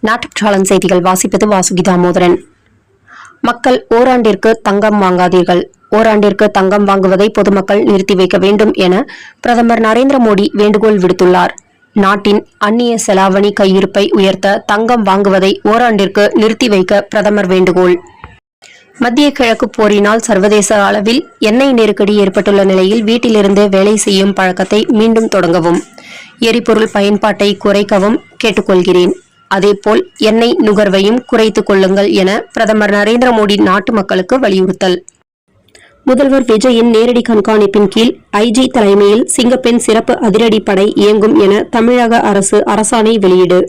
நாட்டுப்பற்றாளன் செய்திகள் வாசிப்பது வாசுகி தாமோதரன். மக்கள் ஓராண்டிற்கு தங்கம் வாங்காதீர்கள். ஓராண்டிற்கு தங்கம் வாங்குவதை பொதுமக்கள் நிறுத்தி வைக்க வேண்டும் என பிரதமர் நரேந்திர மோடி வேண்டுகோள் விடுத்துள்ளார். நாட்டின் அந்நிய செலாவணி கையிருப்பை உயர்த்த தங்கம் வாங்குவதை ஓராண்டிற்கு நிறுத்தி வைக்க பிரதமர் வேண்டுகோள். மத்திய கிழக்கு போரினால் சர்வதேச அளவில் எண்ணெய் நெருக்கடி ஏற்பட்டுள்ள நிலையில் வீட்டிலிருந்து வேலை செய்யும் பழக்கத்தை மீண்டும் தொடங்கவும், எரிபொருள் பயன்பாட்டை குறைக்கவும் கேட்டுக்கொள்கிறேன். அதேபோல் எண்ணெய் நுகர்வையும் குறைத்துக் கொள்ளுங்கள் என பிரதமர் நரேந்திர மோடி நாட்டு மக்களுக்கு வலியுறுத்தல். முதல்வர் விஜயின் நேரடி கண்காணிப்பின் கீழ் ஐஜி தலைமையில் சிங்கப்பெண் சிறப்பு அதிரடிப்படை இயங்கும் என தமிழக அரசு அரசாணை வெளியீடு.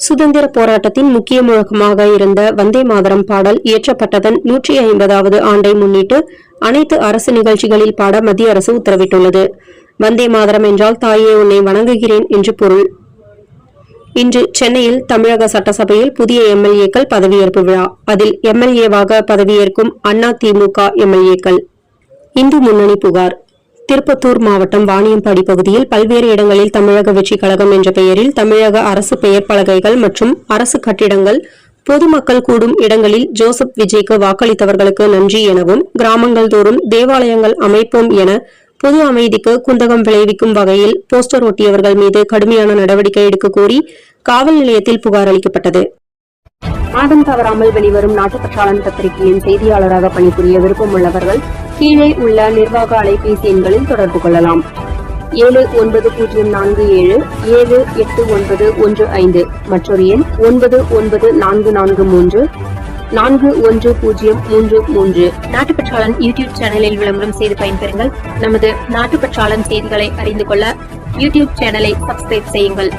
சுதந்திர போராட்டத்தின் முக்கிய முழக்கமாக இருந்த வந்தே மாதரம் பாடல் இயற்றப்பட்டதன் 150வது ஆண்டை முன்னிட்டு அனைத்து அரசு நிகழ்ச்சிகளில் பாட மத்திய அரசு உத்தரவிட்டுள்ளது. வந்தே மாதரம் என்றால் தாயே உன்னை வணங்குகிறேன் என்று பொருள். இன்று சென்னையில் தமிழக சட்டசபையில் புதிய எம்எல்ஏக்கள் பதவியேற்பு விழா. அதில் எம்எல்ஏவாக பதவியேற்கும் அதிமுக எம்எல்ஏக்கள். இந்து முன்னணி புகார். திருப்பத்தூர் மாவட்டம் வாணியம்பாடி பகுதியில் பல்வேறு இடங்களில் தமிழக வெற்றி கழகம் என்ற பெயரில் தமிழக அரசு பெயர் பலகைகள் மற்றும் அரசு கட்டிடங்கள், பொதுமக்கள் கூடும் இடங்களில் ஜோசப் விஜய்க்கு வாக்களித்தவர்களுக்கு நன்றி எனவும், கிராமங்கள் தோறும் தேவாலயங்கள் அமைப்போம் என பொது அமைதிக்கு குந்தகம் விளைவிக்கும் வகையில் போஸ்டர் ஒட்டியவர்கள் மீது கடுமையான நடவடிக்கை எடுக்க கோரி காவல் நிலையத்தில் புகார் அளிக்கப்பட்டது. மாதம் தவறாமல் வெளிவரும் நாட்டுப்பற்றாளன் பத்திரிகையின் செய்தியாளராக பணிபுரிய விருப்பம் உள்ளவர்கள் கீழே உள்ள நிர்வாக அலைபேசி எண்களில் தொடர்பு கொள்ளலாம். 7904778915 மற்றொரு எண் 9944341033. நாட்டுப்பற்றாளன் யூடியூப் சேனலில் விளம்பரம் செய்து பயன்பெறுங்கள். நமது நாட்டுப்பற்றாளன் செய்திகளை அறிந்து கொள்ள யூடியூப் சேனலை சப்ஸ்கிரைப் செய்யுங்கள்.